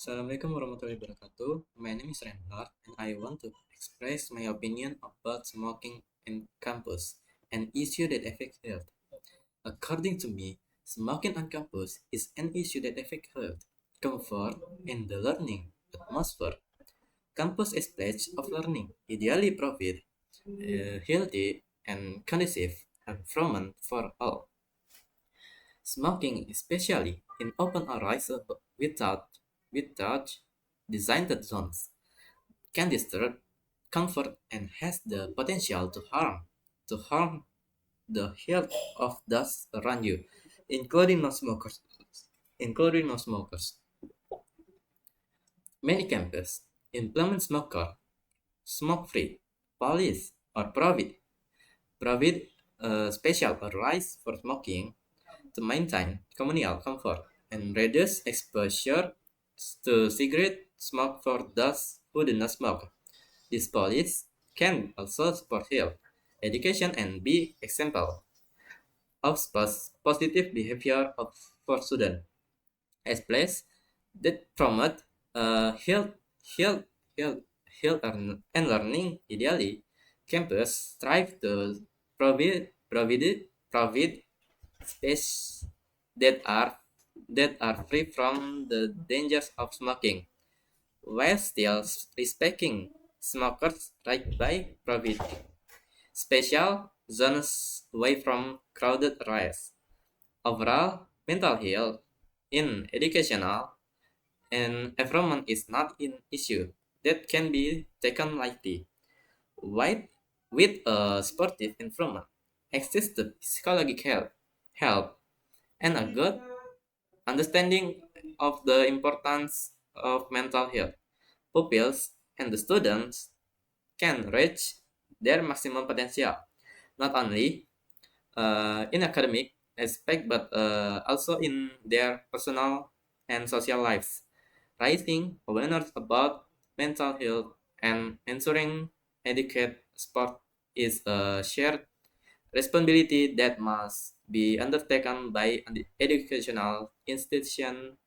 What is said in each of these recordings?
Assalamualaikum warahmatullahi wabarakatuh. My name is Reinhard, and I want to express my opinion about smoking in campus, an issue that affects health. According to me, smoking on campus is an issue that affects health, comfort, and the learning atmosphere. Campus is place of learning, ideally provide a healthy and conducive environment for all. Smoking, especially in open areas without designated zones, can disturb comfort and has the potential to harm the health of those around you, including non-smokers. Including non-smokers. Many campuses implement smoke-free policies or provide special areas for smoking to maintain communal comfort and reduce exposure to cigarette smoke for those who do not smoke. These policies can also support health, education, and be example of positive behavior for students. As place that promote health, health, health, and learning ideally, campus strive to provide space that are that are free from the dangers of smoking, while still respecting smokers' right by providing special zones away from crowded areas. Overall, mental health in educational and environment is not an issue that can be taken lightly. With, with a sportive environment, access to psychological help, and a good understanding of the importance of mental health, pupils and the students can reach their maximum potential, not only in academic aspect but also in their personal and social lives. Raising awareness about mental health and ensuring adequate support is a shared responsibility that must be undertaken by educational institutions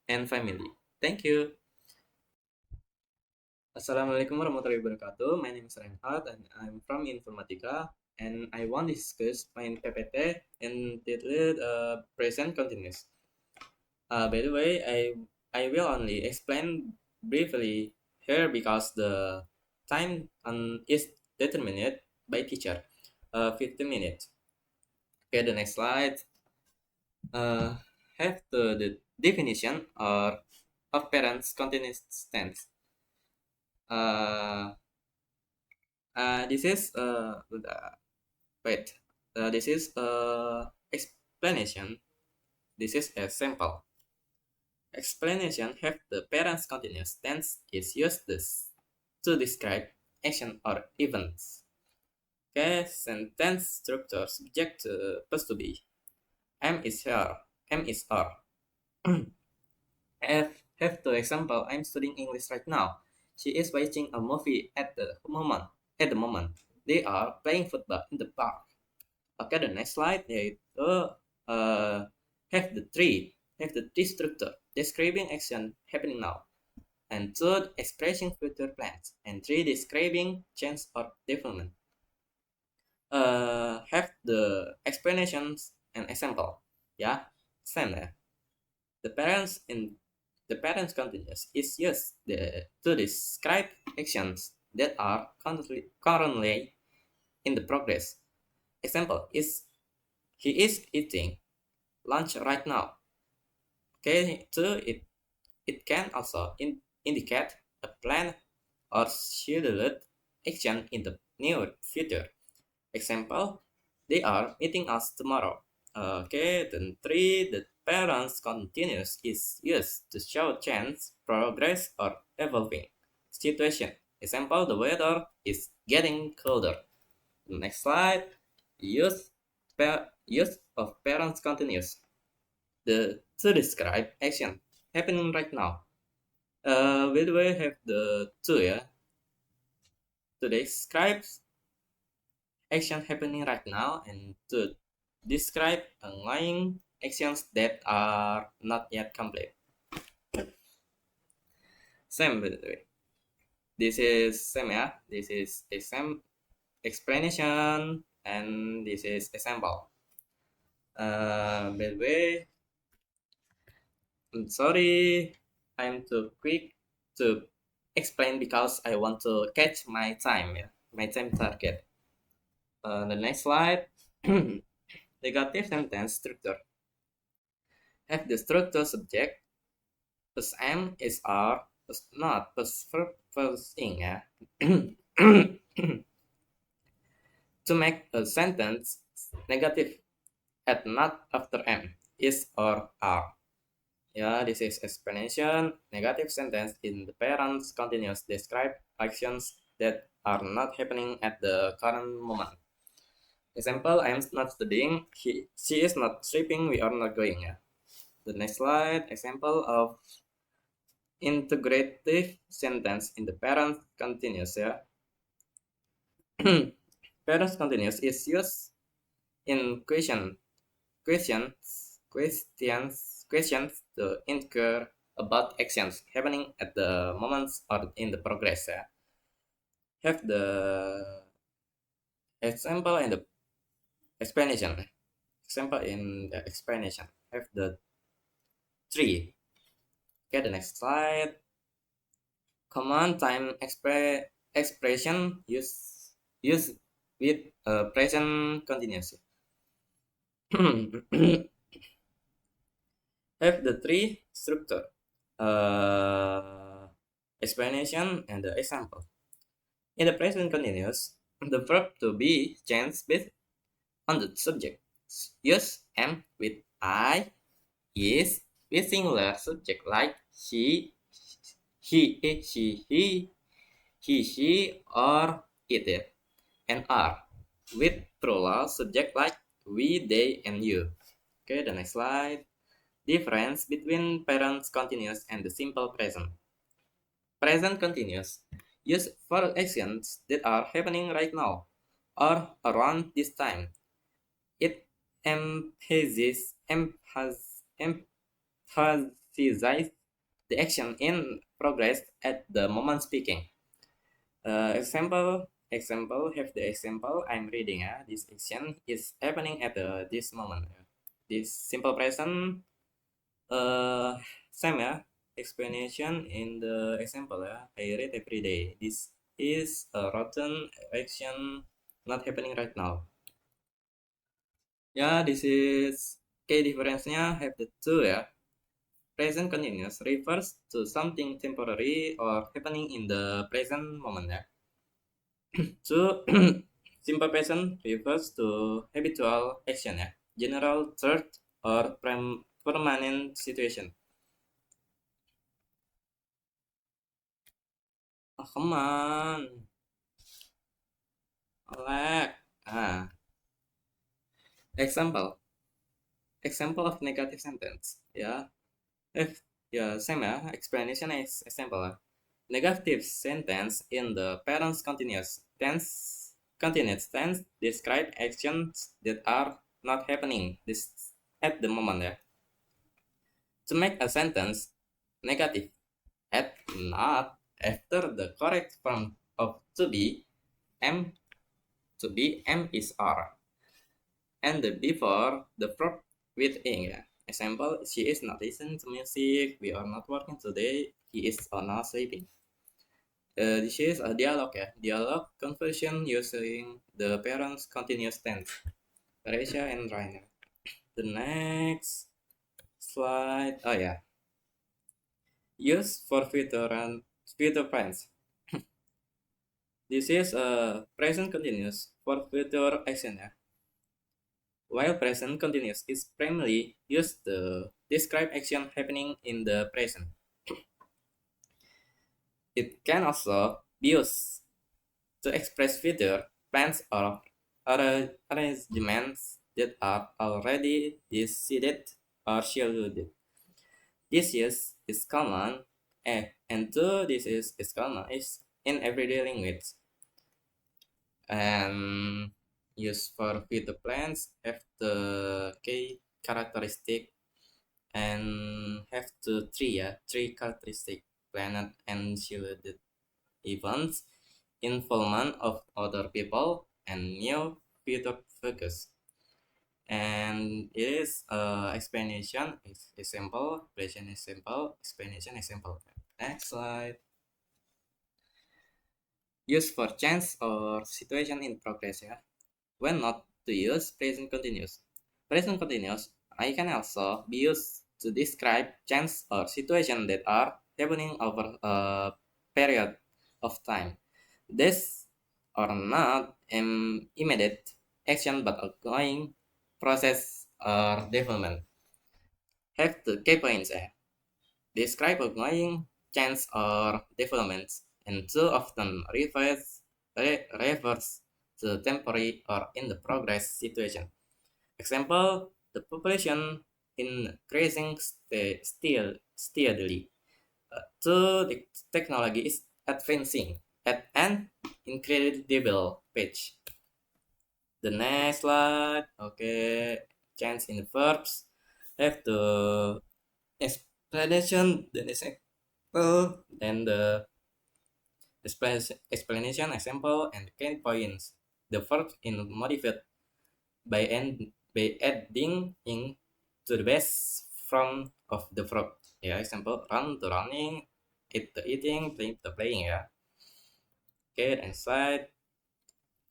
and family. Thank you. Assalamualaikum warahmatullahi wabarakatuh. My name is Reinhard and I'm from Informatika and I want to discuss my PPT entitled Present Continuous. By the way, I will only explain briefly here because the time is determined by teacher. 15 minutes. Okay, the next slide. Uh, have the definition or of parents continuous tense. Uh, this is wait. This is explanation. This is a sample. Explanation have the parent's continuous tense is used to describe action or events. Okay, sentence structure subject supposed to be M is her, M is her. Have the example I'm studying English right now. She is watching a movie at the moment. At the moment, they are playing football in the park. Okay, the next slide. Uh, have the tree structure describing action happening now, and third expressing future plans, and three describing change or development. Have the explanations and example. Yeah, same there. The parents in the parents continuous is used to describe actions that are currently in the progress. Example is he is eating lunch right now. Okay, so it can also indicate a plan or scheduled action in the near future. Example, they are meeting us tomorrow. Okay, then three, the parents continuous is used to show change, progress, or evolving situation. Example, the weather is getting colder. Next slide, use of parents continuous to describe action happening right now. By the way, have the two, yeah, to describe action happening right now and to describe ongoing actions that are not yet complete. Same by the way. This is same ya. This is exam explanation and this is example. By the way, I'm sorry, I'm too quick to explain because I want to catch my time, yeah, my time target. The next slide, negative sentence structure. Have the structure subject plus am is are plus not plus verb plus ing, yeah. To make a sentence negative, add not after am, is or are. Yeah, this is explanation. Negative sentence in the parents continuous describe actions that are not happening at the current moment. Example, I am not studying. She is not sleeping. We are not going. Yeah. The next slide. Example of integrative sentence in the parent continuous. Yeah. Parent continuous is used in questions to inquire about actions happening at the moments or in the progress. Yeah. Have the example in the explanation. Example in the explanation. Have the three. Okay, the next slide. Command time expression use with present continuous. Have the three structure. Uh, Explanation and the example. In the present continuous, the verb to be changed based on the subject. Use am with I, is with singular subject like she, or it, and are with plural subject like we, they, and you. Okay, the next slide. Difference between parents continuous and the simple present. Present continuous use for actions that are happening right now or around this time. It emphasizes the action in progress at the moment speaking. Example, have the example I'm reading. This action is happening at this moment. This simple present, uh, same explanation in the example. I read every day. This is a rotten action not happening right now. Ya, this is key difference-nya have the two ya. Present continuous refers to something temporary or happening in the present moment ya. So simple present refers to habitual action ya, general third or permanent situation. Oh, come on. Alek. Example. Example of negative sentence. Ya. If same explanation is example. Negative sentence in the parents continuous tense describe actions that are not happening this at the moment To make a sentence negative, add not after the correct form of am am is are, and the before the verb with ing. Example, she is not listening to music. We are not working today. He is not sleeping. This is a dialogue Dialogue conversion using the parents continuous tense. Raisha and Rainer. The next slide. Oh yeah. Use for future tense. This is a present continuous for future action. While present continuous is primarily used to describe action happening in the present. It can also be used to express future plans or arrangements that are already decided or scheduled. This use is common, and this is common is in everyday language. And used for future plans have the key characteristic and have the three characteristic. planned and scheduled events, involvement of other people, and new future focus. And it is explanation example, explanation example, explanation example. Next slide. Use for chance or situation in progress ya. When not to use present continuous. Present continuous I can also be used to describe chance or situation that are happening over a period of time. This are not immediate action but ongoing process or development. Have the key points here. Describe ongoing change or developments and too often refers to temporary or in the progress situation. Example, the population increasing steadily. So the technology is advancing at an incredible pace. The next slide, okay, change in the verbs. Have the explanation, the example, then the explanation, example, and key points. The verb in modified by adding in to the base form of the verb. Ya, example, run to running, eat to eating, play to playing ya. Okay, and slide.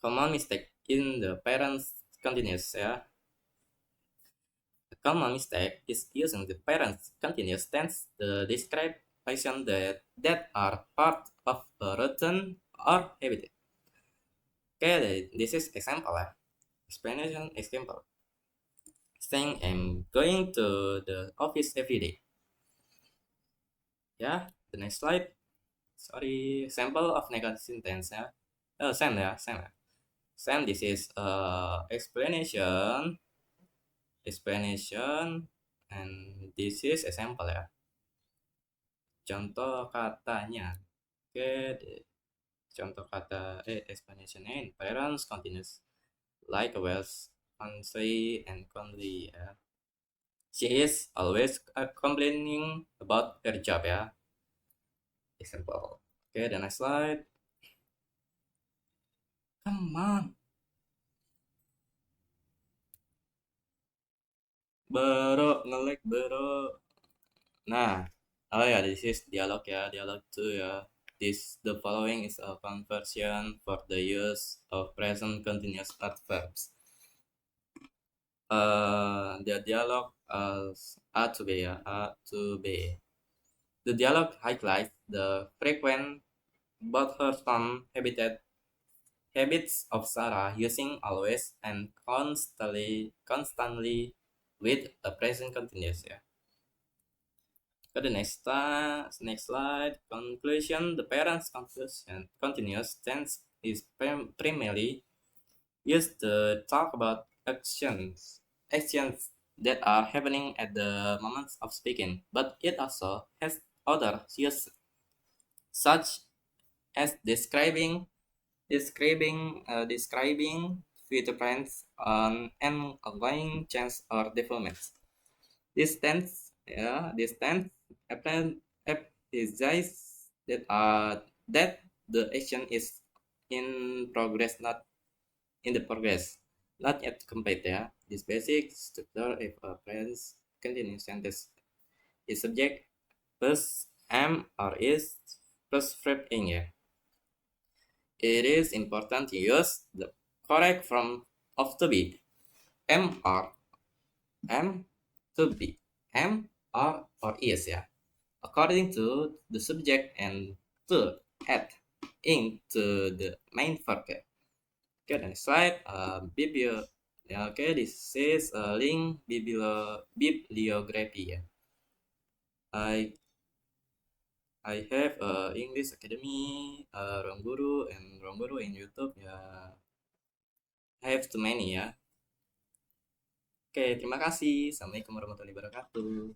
Common mistake in the parents continuous ya. A common mistake is using the parents continuous tense to describe actions that are part of a routine or habit. Okay, this is example ya. Explanation example. Saying I'm going to the office every day. Yeah, the next slide. Sorry, example of negative sentence ya. Oh, same ya, same ya. Same, this is explanation, and this is example ya. Contoh katanya. Oke, contoh kata explanation in parents continuous like Wells, country and country ya. She is always complaining about her job ya. Example. Oke, the next slide. Come on. Bro, nge-lag bro. Nah, oh ya, this is dialog ya, dialog 2 ya. The following is a conversion for the use of present continuous adverbs. The dialogue as A to B ya, A to B. The dialogue highlights the frequent bothersome habits of Sarah using always and constantly with a present continuous ya. Ke the next slide. Conclusion. The parent's conclusion continuous tense is primarily used to talk about actions that are happening at the moment of speaking, but it also has other uses such as describing future plans and ongoing change or developments. This tense emphasizes that the action is in progress, not in the progress, not yet complete. Yeah, this basic structure if a present continuous sentence is subject plus am or is plus verb in. Yeah, it is important to use the correct form of to be. Am or am to be. Am or is ya. According to the subject and to add into the main verb. Okay, next slide. Okay, this is a link bibliography. I I have English Academy, Ruang Guru, and Ruang Guru in YouTube. Ya, I have too many ya. Oke, terima kasih. Assalamualaikum warahmatullahi wabarakatuh.